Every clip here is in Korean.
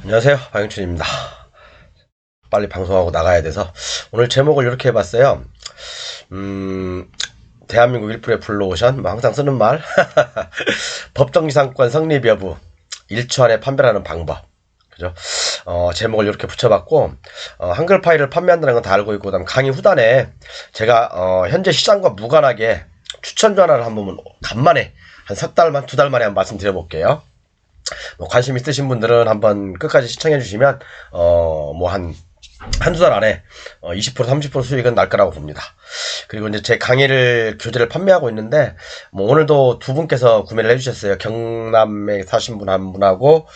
안녕하세요, 박영춘입니다. 빨리 방송하고 나가야 돼서 오늘 제목을 이렇게 해봤어요. 대한민국 1%의 블루오션, 뭐 항상 쓰는 말 법정지상권 성립 여부 1초 안에 판별하는 방법. 그죠? 제목을 이렇게 붙여봤고, 한글 파일을 판매한다는 건 다 알고 있고, 그다음 강의 후단에 제가 현재 시장과 무관하게 추천 전화를 한번 간만에 한 석 달만, 두 달 만에 한번 말씀드려볼게요. 뭐 관심 있으신 분들은 한번 끝까지 시청해 주시면 뭐 한두 달 안에 20% 30% 수익은 날 거라고 봅니다. 그리고 이제 제 강의를 교재를 판매하고 있는데 뭐 오늘도 두 분께서 구매를 해주셨어요. 경남에 사신 분 한 분하고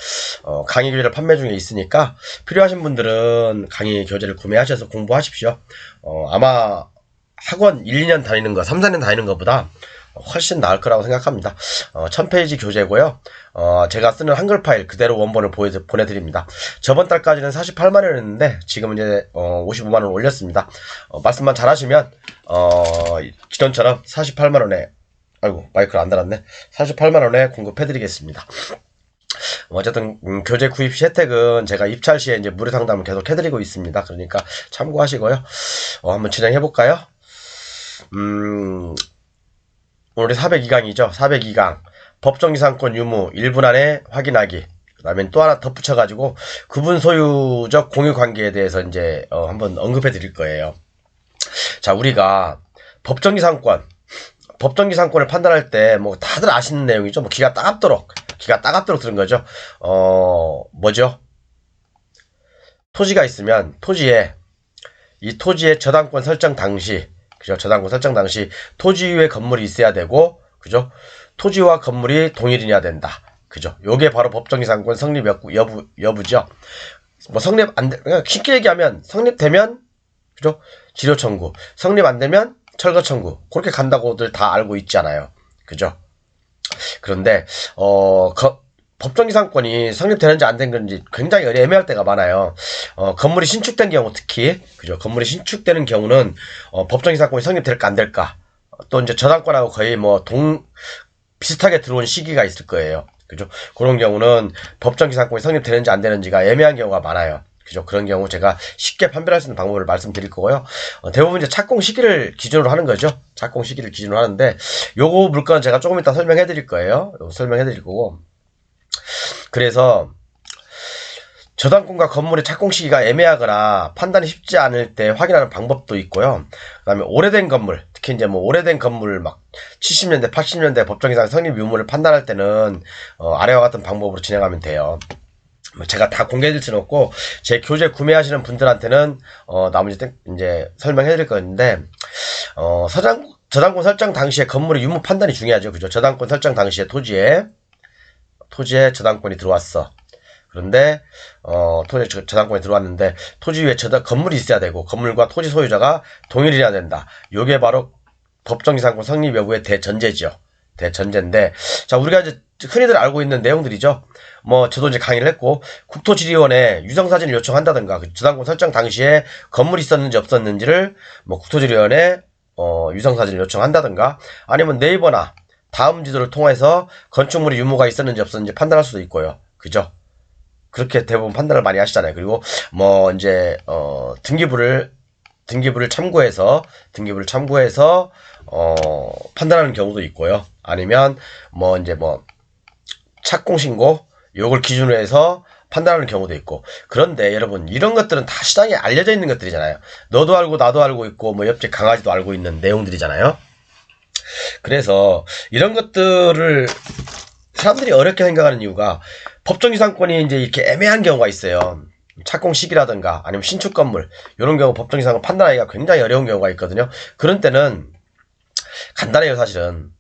강의 교재를 판매 중에 있으니까 필요하신 분들은 강의 교재를 구매하셔서 공부하십시오. 아마 학원 1, 2년 다니는 거, 3, 4년 다니는 것보다 훨씬 나을 거라고 생각합니다. 1000페이지 교재고요. 제가 쓰는 한글 파일 그대로 원본을 보내드립니다. 저번 달까지는 48만 원이었는데 지금 이제 55만 원 올렸습니다. 말씀만 잘하시면 기존처럼 48만 원에 아이고 마이크를 안 달았네. 48만 원에 공급해드리겠습니다. 어쨌든 교재 구입 시 혜택은 제가 입찰 시에 이제 무료 상담을 계속 해드리고 있습니다. 그러니까 참고하시고요. 한번 진행해 볼까요? 오늘이 402강이죠. 402강. 법정지상권 유무 1분 안에 확인하기. 그 다음에 또 하나 덧붙여가지고 구분 소유적 공유 관계에 대해서 이제 한번 언급해 드릴 거예요. 자, 우리가 법정지상권을 판단할 때 뭐 다들 아시는 내용이죠. 뭐 기가 따갑도록 들은 거죠. 뭐죠? 토지가 있으면 이 토지의 저당권 설정 당시, 그죠? 저당권 설정 당시 토지 위에 건물이 있어야 되고, 그죠? 토지와 건물이 동일이어야 된다. 그죠? 요게 바로 법정지상권 성립 여부죠. 뭐 성립 안 돼, 그냥 쉽게 얘기하면 성립되면, 그죠? 지료 청구. 성립 안 되면 철거 청구. 그렇게 간다고들 다 알고 있잖아요. 그죠? 그런데, 법정지상권이 성립되는지 안 된 건지 굉장히 애매할 때가 많아요. 건물이 신축된 경우 특히, 그죠? 건물이 신축되는 경우는, 법정지상권이 성립될까 안 될까. 또 이제 저당권하고 거의 뭐 비슷하게 들어온 시기가 있을 거예요. 그죠? 그런 경우는 법정지상권이 성립되는지 안 되는지가 애매한 경우가 많아요. 그죠? 그런 경우 제가 쉽게 판별할 수 있는 방법을 말씀드릴 거고요. 대부분 이제 착공 시기를 기준으로 하는 거죠. 착공 시기를 기준으로 하는데, 요거 물건은 제가 조금 이따 설명해 드릴 거예요. 설명해 드릴 거고. 그래서 저당권과 건물의 착공 시기가 애매하거나 판단이 쉽지 않을 때 확인하는 방법도 있고요. 그 다음에 오래된 건물, 특히 이제 뭐 오래된 건물 막 70년대, 80년대 법정지상 성립 유무를 판단할 때는 아래와 같은 방법으로 진행하면 돼요. 제가 다 공개해드릴 수는 없고 제 교재 구매하시는 분들한테는 나머지 이제 설명해드릴 건데 저당권 설정 당시에 건물의 유무 판단이 중요하죠. 그죠? 저당권 설정 당시에 토지에 저당권이 들어왔어. 그런데 토지에 저당권이 들어왔는데 토지 위에 건물이 있어야 되고 건물과 토지 소유자가 동일해야 된다. 요게 바로 법정지상권 성립 여부의 대전제죠. 대전제인데, 자, 우리가 이제 흔히들 알고 있는 내용들이죠. 뭐 저도 이제 강의를 했고 국토지리원에 유성사진을 요청한다든가, 그 저당권 설정 당시에 건물이 있었는지 없었는지를 뭐 국토지리원에 유성사진을 요청한다든가, 아니면 네이버나 다음 지도를 통해서 건축물의 유무가 있었는지 없었는지 판단할 수도 있고요. 그죠? 그렇게 대부분 판단을 많이 하시잖아요. 그리고 뭐 이제 등기부를 참고해서 판단하는 경우도 있고요. 아니면 뭐 이제 뭐 착공 신고 요걸 기준으로 해서 판단하는 경우도 있고. 그런데 여러분, 이런 것들은 다 시장에 알려져 있는 것들이잖아요. 너도 알고 나도 알고 있고 뭐 옆집 강아지도 알고 있는 내용들이잖아요. 그래서 이런 것들을 사람들이 어렵게 생각하는 이유가 법정지상권이 이제 이렇게 애매한 경우가 있어요. 착공 시기라든가 아니면 신축 건물, 이런 경우 법정지상권 판단하기가 굉장히 어려운 경우가 있거든요. 그런 때는 간단해요. 사실은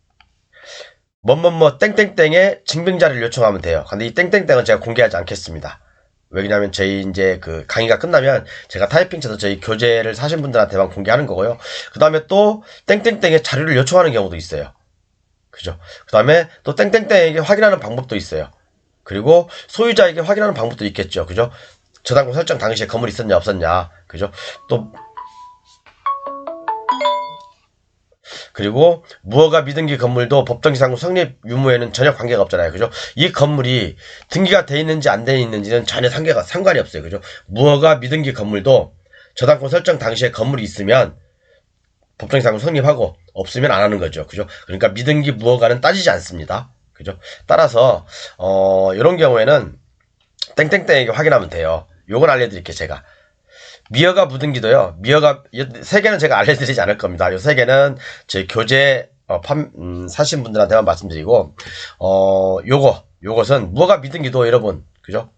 뭐뭐뭐 땡땡땡의 증빙자료를 요청하면 돼요. 근데 이 땡땡땡은 제가 공개하지 않겠습니다. 왜냐면 저희 이제 그 강의가 끝나면 제가 타이핑 쳐서 저희 교재를 사신 분들한테만 공개하는 거고요. 그 다음에 또 땡땡땡의 자료를 요청하는 경우도 있어요. 그죠? 그 다음에 또 땡땡땡에게 확인하는 방법도 있어요. 그리고 소유자에게 확인하는 방법도 있겠죠. 그죠? 저당권 설정 당시에 건물이 있었냐 없었냐. 그죠? 또 그리고 무허가 미등기 건물도 법정기상권 성립 유무에는 전혀 관계가 없잖아요. 그죠? 이 건물이 등기가 돼 있는지 안 돼 있는지는 전혀 상관이 없어요. 그죠? 무허가 미등기 건물도 저당권 설정 당시에 건물이 있으면 법정기상권 성립하고 없으면 안 하는 거죠. 그죠? 그러니까 미등기 무허가는 따지지 않습니다. 그죠? 따라서 이런 경우에는 땡땡땡에게 확인하면 돼요. 요건 알려드릴게요. 제가 미허가 무등기도요. 미허가 세 개는 제가 알려드리지 않을 겁니다. 요 세 개는 제 교재 사신 분들한테만 말씀드리고 요것은 무허가 미등기도 여러분 그죠?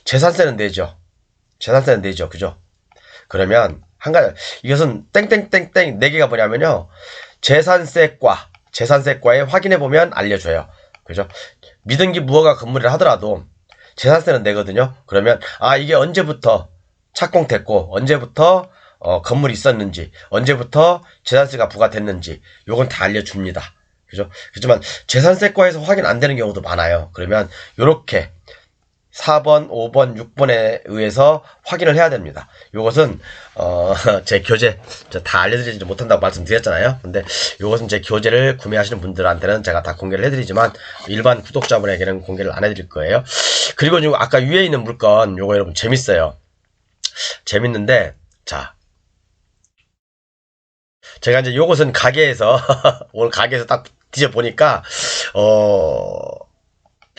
재산세는 내죠. 재산세는 내죠. 그죠? 그러면 한 가지 이것은 땡땡땡땡 네 개가 뭐냐면요. 재산세과에 확인해 보면 알려줘요. 그죠? 미등기 무허가 건물이라 하더라도 재산세는 내거든요. 그러면 이게 언제부터 착공됐고 언제부터 건물이 있었는지 언제부터 재산세가 부과됐는지 요건 다 알려줍니다. 그죠? 그렇지만 재산세과에서 확인 안 되는 경우도 많아요. 그러면 요렇게 4번, 5번, 6번에 의해서 확인을 해야 됩니다. 요것은 제 교재 다 알려드리지 못한다고 말씀드렸잖아요. 근데 요것은 제 교재를 구매하시는 분들한테는 제가 다 공개를 해드리지만 일반 구독자분에게는 공개를 안 해드릴 거예요. 그리고 지금 아까 위에 있는 물건 요거 여러분 재밌어요. 재밌는데 자 제가 이제 요것은 가게에서 오늘 가게에서 딱 뒤져보니까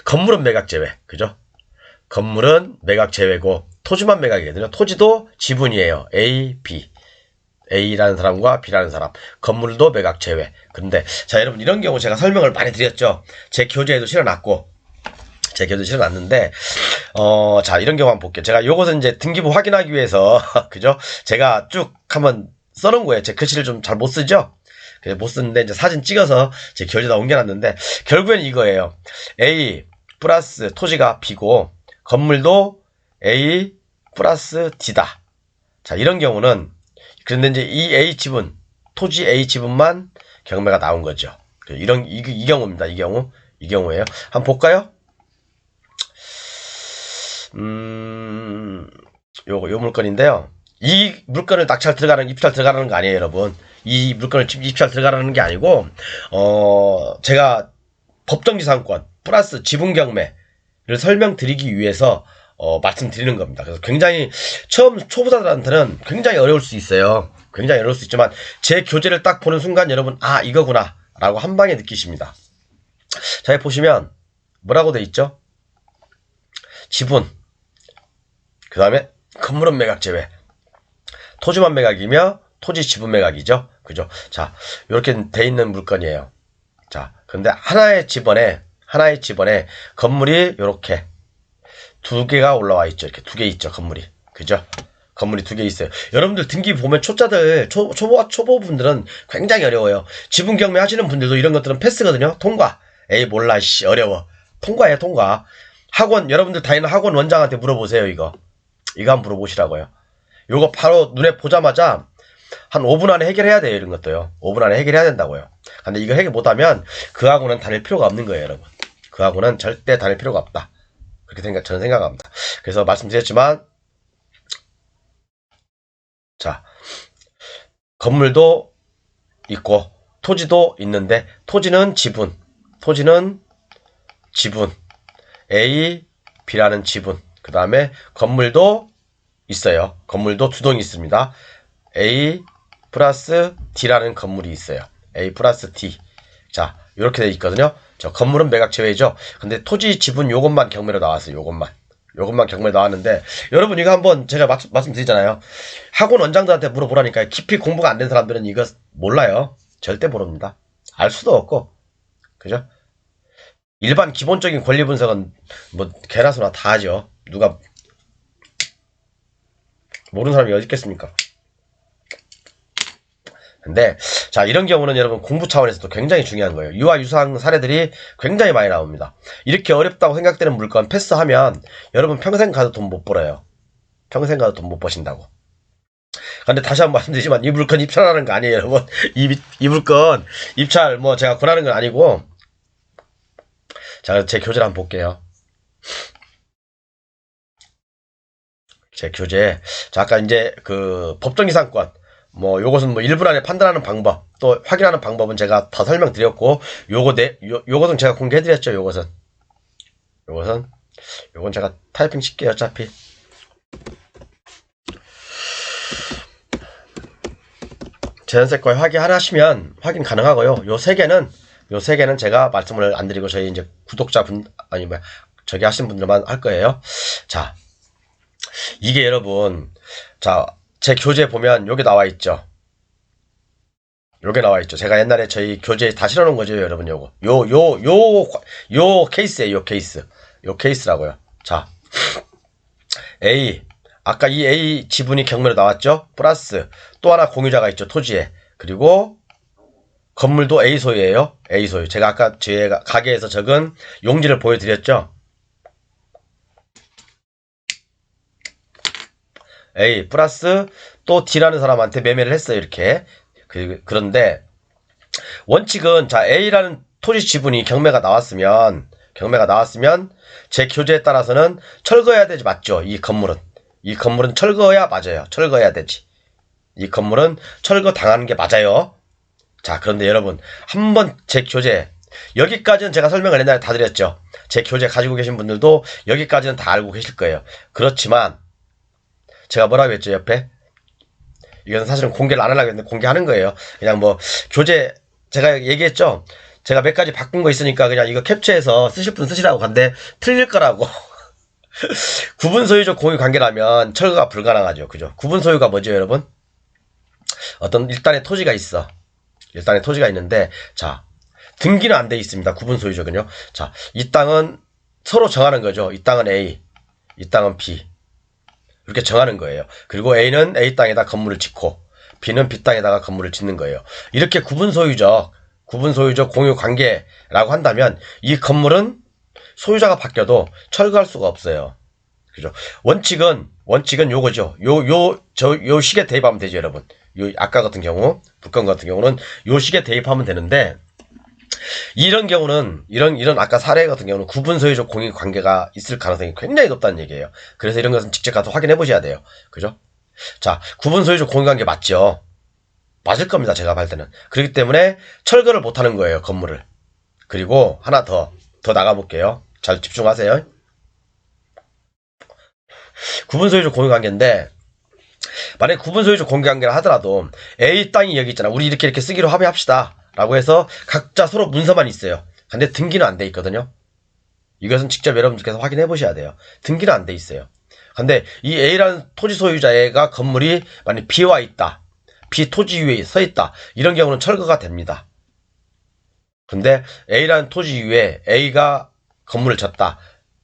건물은 매각 제외 그죠? 건물은 매각 제외고 토지만 매각이거든요. 토지도 지분이에요. A, B. A라는 사람과 B라는 사람. 건물도 매각 제외. 근데 자 여러분 이런 경우 제가 설명을 많이 드렸죠. 제 교재에도 실어놨고 제 교재도 실어놨는데 자 이런 경우 한번 볼게요. 제가 요것은 이제 등기부 확인하기 위해서 그죠? 제가 쭉 한번 써놓은 거예요. 제 글씨를 좀 잘 못 쓰죠? 못 쓰는데 이제 사진 찍어서 제 교재에다 옮겨놨는데 결국엔 이거예요. A 플러스 토지가 B고 건물도 A 플러스 D다. 자, 이런 경우는, 그런데 이제 이 A 지분, 토지 A 지분만 경매가 나온 거죠. 이 경우입니다. 이 경우예요. 한번 볼까요? 요 물건인데요. 이 물건을 입찰 들어가는 거 아니에요, 여러분. 이 물건을 입찰 들어가는 게 아니고, 제가 법정지상권 플러스 지분 경매, 를 설명드리기 위해서 말씀드리는 겁니다. 그래서 굉장히 초보자들한테는 굉장히 어려울 수 있어요. 굉장히 어려울 수 있지만 제 교재를 딱 보는 순간 여러분 이거구나 라고 한 방에 느끼십니다. 자, 여기 보시면 뭐라고 돼 있죠? 지분 그 다음에 건물은 매각 제외 토지만 매각이며 토지 지분 매각이죠. 그죠? 자, 이렇게 돼 있는 물건이에요. 자, 근데 하나의 집원에 건물이 요렇게 두 개가 올라와 있죠. 이렇게 두 개 있죠. 건물이. 그죠? 건물이 두 개 있어요. 여러분들 등기 보면 초보분들은 굉장히 어려워요. 지분 경매 하시는 분들도 이런 것들은 패스거든요. 통과. 에이 몰라 씨 어려워. 통과해 통과. 학원 여러분들 다니는 학원 원장한테 물어보세요. 이거 한번 물어보시라고요. 요거 바로 눈에 보자마자 한 5분 안에 해결해야 돼요. 이런 것도요. 5분 안에 해결해야 된다고요. 근데 이거 해결 못하면 그 학원은 다닐 필요가 없는 거예요. 여러분. 그 학원은 절대 다닐 필요가 없다. 그렇게 저는 생각합니다. 그래서 말씀드렸지만 자 건물도 있고 토지도 있는데 토지는 지분 A, B라는 지분 그 다음에 건물도 있어요. 건물도 두 동이 있습니다. A 플러스 D라는 건물이 있어요. A 플러스 D. 자, 이렇게 돼 있거든요. 저 건물은 매각 제외죠. 근데 토지 지분 요것만 경매로 나왔어요. 요것만 경매 나왔는데 여러분 이거 한번 제가 말씀드리잖아요. 학원 원장들한테 물어보라니까요. 깊이 공부가 안 된 사람들은 이거 몰라요. 절대 모릅니다. 알 수도 없고. 그죠? 일반 기본적인 권리 분석은 뭐 개나 소나 다 하죠. 누가 모르는 사람이 어디 있겠습니까? 근데 자 이런 경우는 여러분 공부 차원에서도 굉장히 중요한 거예요. 이와 유사한 사례들이 굉장히 많이 나옵니다. 이렇게 어렵다고 생각되는 물건 패스하면 여러분 평생 가도 돈 못 벌어요. 평생 가도 돈 못 버신다고. 근데 다시 한번 말씀드리지만 이 물건 입찰하는 거 아니에요, 여러분. 이 물건 입찰 뭐 제가 권하는 건 아니고. 자, 제 교재를 한번 볼게요. 제 교재. 자, 아까 이제 그 법정이상권 뭐 요것은 뭐 1분 안에 판단하는 방법, 또 확인하는 방법은 제가 다 설명드렸고, 요것은 제가 공개해드렸죠. 요건 제가 타이핑 칠게요. 어차피 재현세권 확인 가능하고요. 요 세 개는 제가 말씀을 안 드리고 저희 이제 구독자분 아니 뭐 저기 하신 분들만 할 거예요. 자, 이게 여러분, 자, 제 교재 보면 요게 나와 있죠. 제가 옛날에 저희 교재에 다 실어놓은 거죠, 여러분. 요거 요 케이스예요. 요 케이스라고요. 자, A, 아까 이 A 지분이 경매로 나왔죠. 플러스 또 하나 공유자가 있죠, 토지에. 그리고 건물도 A 소유예요. A 소유. 제가 아까 제 가게에서 적은 용지를 보여드렸죠. A 플러스 또 D라는 사람한테 매매를 했어요. 이렇게. 그런데 원칙은, 자, A라는 토지 지분이 경매가 나왔으면 제 교재에 따라서는 철거해야 되지, 맞죠? 이 건물은 철거해야 맞아요. 철거해야 되지. 이 건물은 철거 당하는 게 맞아요. 자, 그런데 여러분, 한번 제 교재, 여기까지는 제가 설명을 옛날에 다 드렸죠. 제 교재 가지고 계신 분들도 여기까지는 다 알고 계실 거예요. 그렇지만 제가 뭐라고 했죠, 옆에? 이건 사실은 공개를 안 하려고 했는데 공개하는 거예요. 그냥 뭐 교재, 제가 얘기했죠. 제가 몇 가지 바꾼 거 있으니까 그냥 이거 캡처해서 쓰실 분 쓰시라고. 간데 틀릴 거라고. 구분 소유적 공유 관계라면 철거가 불가능하죠. 그죠? 구분 소유가 뭐죠, 여러분? 어떤 일단의 토지가 있어. 일단의 토지가 있는데, 자, 등기는 안 돼 있습니다. 구분 소유적은요. 자, 이 땅은 서로 정하는 거죠. 이 땅은 A, 이 땅은 B. 이렇게 정하는 거예요. 그리고 A는 A 땅에다 건물을 짓고 B는 B 땅에다가 건물을 짓는 거예요. 이렇게 구분 소유적 공유 관계라고 한다면 이 건물은 소유자가 바뀌어도 철거할 수가 없어요. 그죠? 원칙은 요거죠. 요 식에 대입하면 되죠, 여러분. 아까 같은 경우, 불건 같은 경우는 요 식에 대입하면 되는데, 이런 경우는, 이런 아까 사례 같은 경우는 구분 소유적 공유 관계가 있을 가능성이 굉장히 높다는 얘기예요. 그래서 이런 것은 직접 가서 확인해 보셔야 돼요. 그죠? 자, 구분 소유적 공유 관계 맞죠? 맞을 겁니다, 제가 볼 때는. 그렇기 때문에 철거를 못 하는 거예요, 건물을. 그리고 하나 더 나가볼게요. 잘 집중하세요. 구분 소유적 공유 관계인데, 만약에 구분 소유적 공유 관계를 하더라도 A 땅이 여기 있잖아. 우리 이렇게 쓰기로 합의합시다 라고 해서 각자 서로 문서만 있어요. 근데 등기는 안 돼 있거든요. 이것은 직접 여러분들께서 확인해 보셔야 돼요. 등기는 안 돼 있어요. 근데 이 A라는 토지 소유자가 건물이 만약 B와 있다, B 토지 위에 서 있다, 이런 경우는 철거가 됩니다. 근데 A라는 토지 위에 A가 건물을 졌다,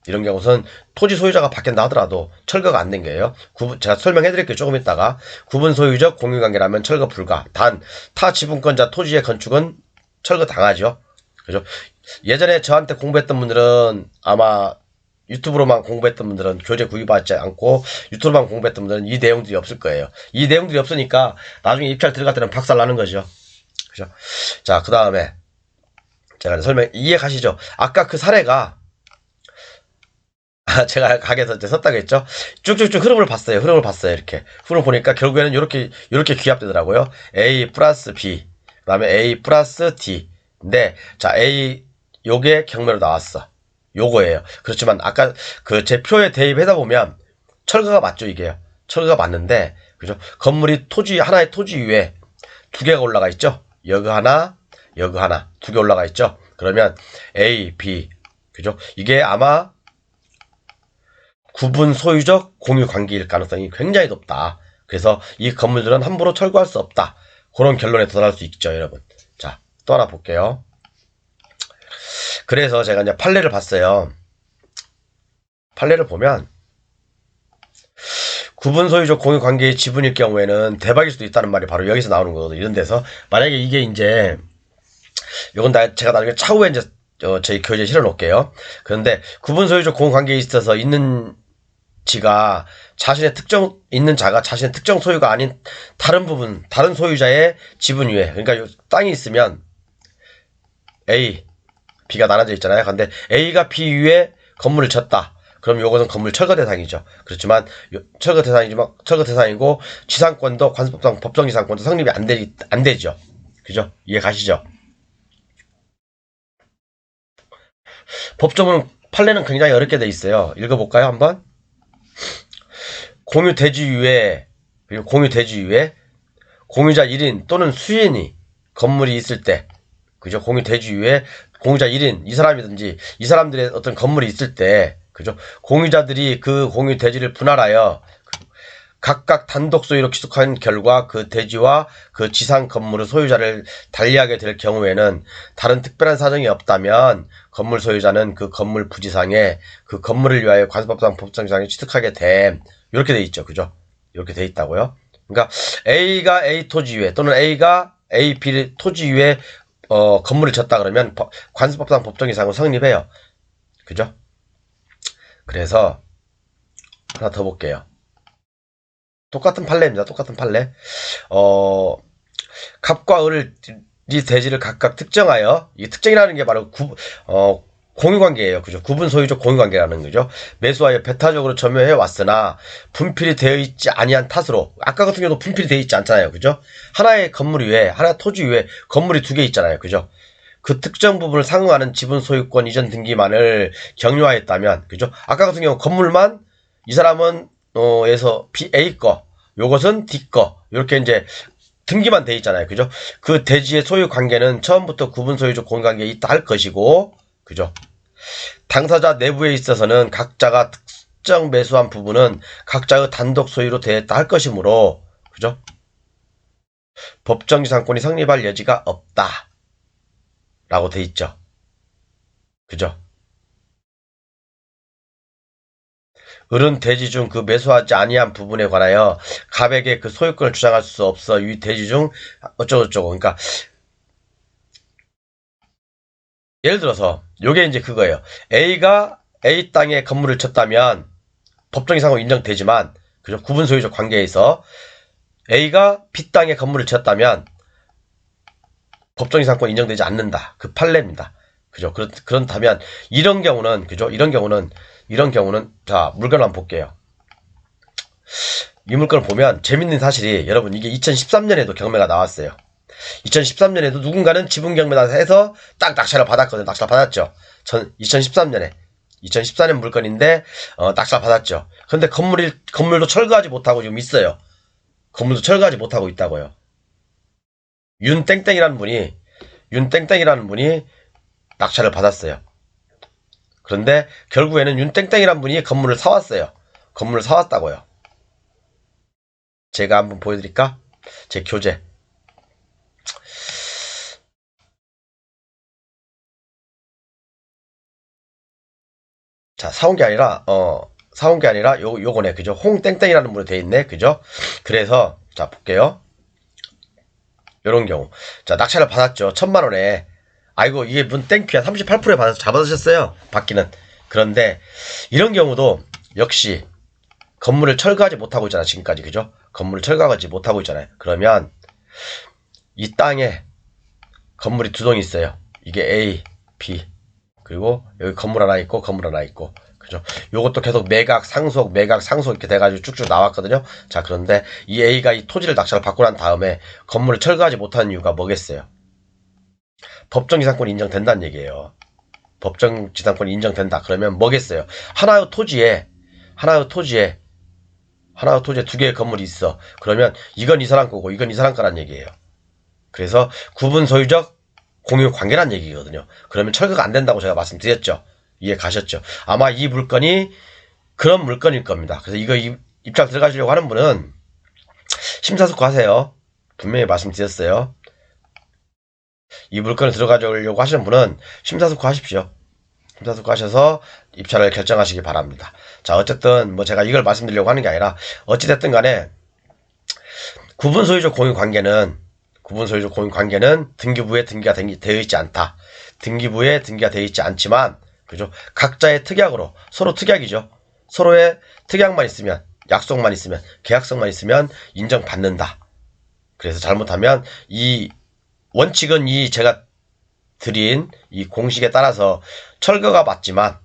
이런 경우는 토지 소유자가 바뀐다 하더라도 철거가 안 된 거예요. 제가 설명해 드릴게요. 조금 있다가. 구분 소유적 공유관계라면 철거 불가. 단, 타 지분권자 토지의 건축은 철거 당하죠. 그죠? 예전에 저한테 공부했던 분들은, 아마 유튜브로만 공부했던 분들은, 교재 구입하지 않고 유튜브로만 공부했던 분들은 이 내용들이 없을 거예요. 이 내용들이 없으니까 나중에 입찰 들어갈 때는 박살 나는 거죠. 그죠? 자, 그 다음에 제가 이해 가시죠? 아까 그 사례가, 제가 가게에서 이제 썼다고 했죠. 쭉쭉쭉 흐름을 봤어요. 이렇게. 흐름을 보니까 결국에는 요렇게 귀합되더라고요. A 플러스 B. 그 다음에 A 플러스 D. 근데, 자, A, 요게 경매로 나왔어. 요거예요. 그렇지만, 아까 제 표에 대입하다 보면, 철거가 맞죠, 이게요. 철거가 맞는데, 그죠? 건물이 하나의 토지 위에 두 개가 올라가 있죠? 여기 하나, 두 개 올라가 있죠? 그러면 A, B. 그죠? 이게 아마, 구분 소유적 공유 관계일 가능성이 굉장히 높다. 그래서 이 건물들은 함부로 철거할 수 없다. 그런 결론에 도달할 수 있죠, 여러분. 자, 또 하나 볼게요. 그래서 제가 이제 판례를 봤어요. 판례를 보면 구분 소유적 공유 관계의 지분일 경우에는 대박일 수도 있다는 말이 바로 여기서 나오는 거거든요. 이런 데서 만약에 이게 이제 이건 제가 나중에 차후에 이제 저희 교재에 실어 놓을게요. 그런데 구분 소유적 공유 관계에 있어서 있는 자신의 특정 소유가 아닌 다른 소유자의 지분 위에, 그러니까 땅이 있으면 A, B가 나눠져 있잖아요. 근데 A가 B 위에 건물을 졌다. 그럼 요것은 건물 철거 대상이죠. 그렇지만 철거 대상이고 지상권도 관습법상 법정지상권도 성립이 안 되죠. 그죠? 이해 가시죠? 법조문 판례는 굉장히 어렵게 돼 있어요. 읽어볼까요, 한번? 공유 대지유예, 그리고 공유 대지유예, 공유자 1인 또는 수인이 건물이 있을 때, 그죠? 공유 대지유예, 공유자 1인, 이 사람이든지, 이 사람들의 어떤 건물이 있을 때, 그죠? 공유자들이 그 공유 대지를 분할하여 각각 단독 소유로 취득한 결과 그 대지와 그 지상 건물의 소유자를 달리하게 될 경우에는 다른 특별한 사정이 없다면 건물 소유자는 그 건물 부지상에 그 건물을 위하여 관습법상 법정지상에 취득하게 됨. 이렇게 돼 있죠. 그죠? 이렇게 돼 있다고요. 그러니까 A가 A 토지유예 또는 A가 A, B 토지유예 건물을 졌다 그러면 관습법상 법정지상은 성립해요. 그죠? 그래서 하나 더 볼게요. 똑같은 판례입니다. 똑같은 판례. 갑과 을을 대지를 각각 특정하여, 이 특정이라는 게 바로 공유관계예요. 그죠? 구분 소유적 공유관계라는 거죠. 매수하여 배타적으로 점유해 왔으나 분필이 되어 있지 아니한 탓으로, 아까 같은 경우도 분필이 되어 있지 않잖아요. 그죠? 하나의 건물 위에, 하나 토지 위에 건물이 두 개 있잖아요. 그죠? 그 특정 부분을 상응하는 지분 소유권 이전 등기만을 경유하였다면, 그죠? 아까 같은 경우 건물만 이 사람은 에서 A 거, 요것은 D 거, 이렇게 이제 등기만 돼 있잖아요. 그죠? 그 대지의 소유 관계는 처음부터 구분 소유적 공유관계에 있다 할 것이고, 그죠? 당사자 내부에 있어서는 각자가 특정 매수한 부분은 각자의 단독 소유로 되었다 할 것이므로, 그죠? 법정지상권이 성립할 여지가 없다. 라고 돼 있죠. 그죠? 을은 대지 중 그 매수하지 아니한 부분에 관하여 갑에게 그 소유권을 주장할 수 없어 이 대지 중 어쩌고저쩌고. 그러니까 예를 들어서 요게 이제 그거예요. A가 A 땅에 건물을 쳤다면 법정이상으로 인정되지만, 그죠? 구분 소유적 관계에서 A가 B 땅에 건물을 쳤다면 법정이상권 인정되지 않는다. 그 판례입니다. 그죠? 그렇다면 이런 경우는, 그죠? 이런 경우는 자, 물건을 한번 볼게요. 이 물건을 보면 재밌는 사실이, 여러분, 이게 2013년에도 경매가 나왔어요. 2013년에도 누군가는 지분 경매다 해서 딱 낙찰을 받았거든요. 낙찰 받았죠. 2013년에. 2014년 물건인데 낙찰 받았죠. 근데 건물도 철거하지 못하고 지금 있어요. 건물도 철거하지 못하고 있다고요. 윤땡땡이라는 분이 낙찰을 받았어요. 그런데 결국에는 윤땡땡이라는 분이 건물을 사왔어요. 건물을 사왔다고요. 제가 한번 보여드릴까? 제 교재. 자, 사온 게 아니라 요거네. 그죠? 홍땡땡이라는 분으로 돼 있네. 그죠? 그래서 자, 볼게요. 요런 경우. 자, 낙찰을 받았죠. 1000만원에. 아이고, 이게 문 땡큐야. 38%에 받아서 잡아주셨어요. 받기는. 그런데 이런 경우도 역시 건물을 철거하지 못하고 있잖아. 지금까지. 그죠? 건물을 철거하지 못하고 있잖아요. 그러면 이 땅에 건물이 두 동이 있어요. 이게 A, B. 그리고 여기 건물 하나 있고 건물 하나 있고. 그죠? 요것도 계속 매각 상속 이렇게 돼가지고 쭉쭉 나왔거든요. 자, 그런데 이 A가 이 토지를 낙찰을 받고 난 다음에 건물을 철거하지 못하는 이유가 뭐겠어요? 법정지상권이 인정된다는 얘기예요. 법정지상권이 인정된다. 그러면 뭐겠어요? 하나의 토지에 두 개의 건물이 있어. 그러면 이건 이 사람 거고 이건 이 사람 거란 얘기예요. 그래서 구분 소유적 공유 관계란 얘기거든요. 그러면 철거가 안 된다고 제가 말씀드렸죠. 이해 가셨죠? 아마 이 물건이 그런 물건일 겁니다. 그래서 이거 입장 들어가시려고 하는 분은 심사숙고 하세요. 분명히 말씀드렸어요. 이 물건을 들어가려고 하시는 분은 심사숙고 하십시오. 심사숙고 하셔서 입찰을 결정하시기 바랍니다. 자, 어쨌든 뭐 제가 이걸 말씀드리려고 하는 게 아니라 어찌됐든 간에 구분 소유적 공유 관계는 등기부에 등기가 되어 있지 않다. 등기부에 등기가 되어 있지 않지만, 그죠? 각자의 특약으로, 서로 특약이죠. 서로의 특약만 있으면, 약속만 있으면, 계약성만 있으면 인정받는다. 그래서 잘못하면 이 원칙은 제가 드린 이 공식에 따라서 철거가 맞지만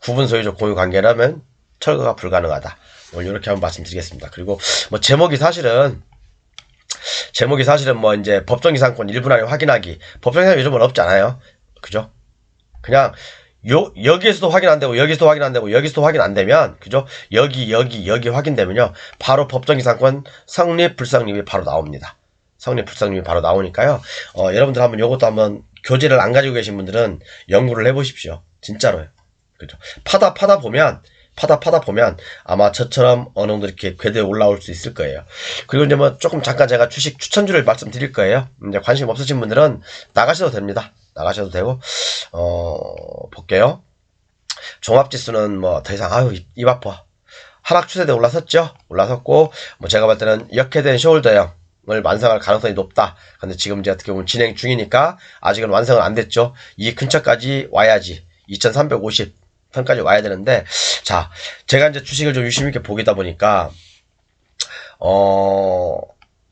구분 소유적 공유 관계라면 철거가 불가능하다. 뭐 이렇게 한번 말씀드리겠습니다. 그리고 뭐 제목이 사실은 뭐 이제 법정이상권 일분 안에 확인하기. 법정이상 요즘은 없지 않아요. 그죠? 그냥 여기에서도 확인 안 되고 여기서도 확인 안 되고 여기서도 확인 안 되면 그죠? 여기 확인되면요. 바로 법정이상권 성립 불성립이 바로 나옵니다. 성립 불성립이 바로 나오니까요. 여러분들 한번 요것도 한번 교재를 안 가지고 계신 분들은 연구를 해보십시오. 진짜로요. 그죠? 파다 보면 아마 저처럼 어느 정도 이렇게 궤도에 올라올 수 있을 거예요. 그리고 이제 뭐 조금 잠깐 제가 주식 추천주를 말씀드릴 거예요. 이제 관심 없으신 분들은 나가셔도 됩니다. 나가셔도 되고, 볼게요. 종합지수는 뭐 더 이상, 입 아파. 하락 추세대 올라섰죠? 올라섰고, 뭐 제가 볼 때는 역회된 숄더형을 완성할 가능성이 높다. 근데 지금 이제 어떻게 보면 진행 중이니까 아직은 완성은 안 됐죠? 이 근처까지 와야지. 2350 선까지 와야 되는데, 자, 제가 이제 주식을 좀 유심히 있게 보기다 보니까,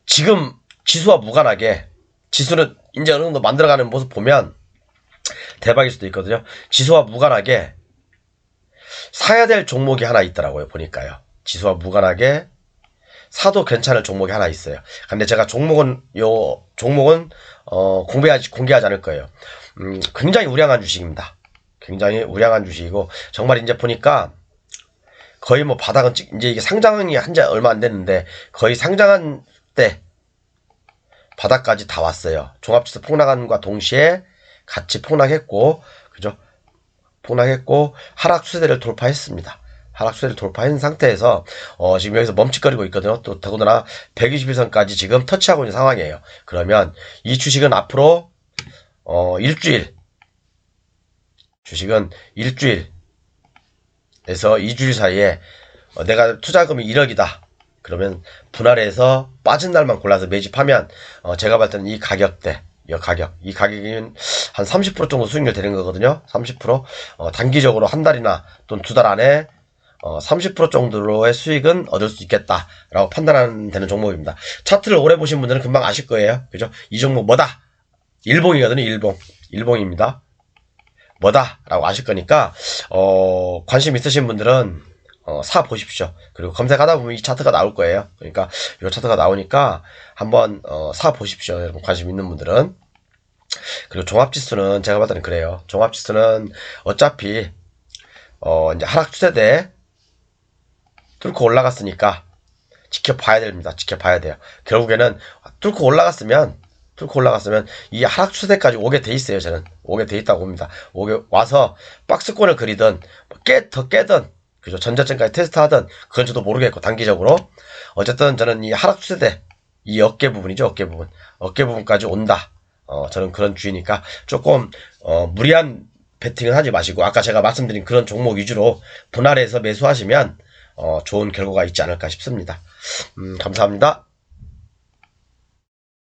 지금 지수와 무관하게, 지수는 이제 어느 정도 만들어가는 모습 보면 대박일 수도 있거든요. 지수와 무관하게 사야 될 종목이 하나 있더라고요. 보니까요. 지수와 무관하게 사도 괜찮을 종목이 하나 있어요. 근데 제가 종목은 공개하지 않을 거예요. 굉장히 우량한 주식입니다. 굉장히 우량한 주식이고, 정말 이제 보니까 거의 뭐 바닥은 이제 이게 상장이 한지 얼마 안 됐는데 거의 상장한 때 바닥까지 다 왔어요. 종합지수 폭락한과 동시에 같이 폭락했고, 그죠? 폭락했고 하락 추세대를 돌파했습니다. 하락 추세를 돌파한 상태에서 지금 여기서 멈칫거리고 있거든요. 또 더군다나 121선까지 지금 터치하고 있는 상황이에요. 그러면 이 주식은 앞으로 주식은 일주일에서 2주일 사이에 내가 투자금이 1억이다. 그러면 분할해서 빠진 날만 골라서 매집하면 제가 봤을 때는 이 가격대, 이 가격은 한 30% 정도 수익률 되는 거거든요. 30% 단기적으로 한 달이나 또는 두 달 안에 30% 정도의 수익은 얻을 수 있겠다라고 판단하는 되는 종목입니다. 차트를 오래 보신 분들은 금방 아실 거예요. 그죠? 이 종목 뭐다? 일봉이거든요. 일봉입니다. 뭐다? 라고 아실 거니까 관심 있으신 분들은 사 보십시오. 그리고 검색하다 보면 이 차트가 나올 거예요. 그러니까 이 차트가 나오니까 한번 사 보십시오. 여러분 관심 있는 분들은. 그리고 종합지수는 제가 봤을 때는 그래요. 종합지수는 어차피 이제 하락 추세대 뚫고 올라갔으니까 지켜봐야 됩니다. 지켜봐야 돼요. 결국에는 뚫고 올라갔으면 이 하락 추세까지 오게 돼 있어요. 저는 오게 돼 있다고 봅니다. 오게 와서 박스권을 그리든 더 깨든 그죠? 전자증까지 테스트하든 그건 저도 모르겠고 단기적으로 어쨌든 저는 이 하락 추세대 이 어깨 부분이죠. 어깨 부분까지 온다. 저는 그런 주의니까 조금 무리한 베팅은 하지 마시고 아까 제가 말씀드린 그런 종목 위주로 분할해서 매수하시면 좋은 결과가 있지 않을까 싶습니다. 감사합니다.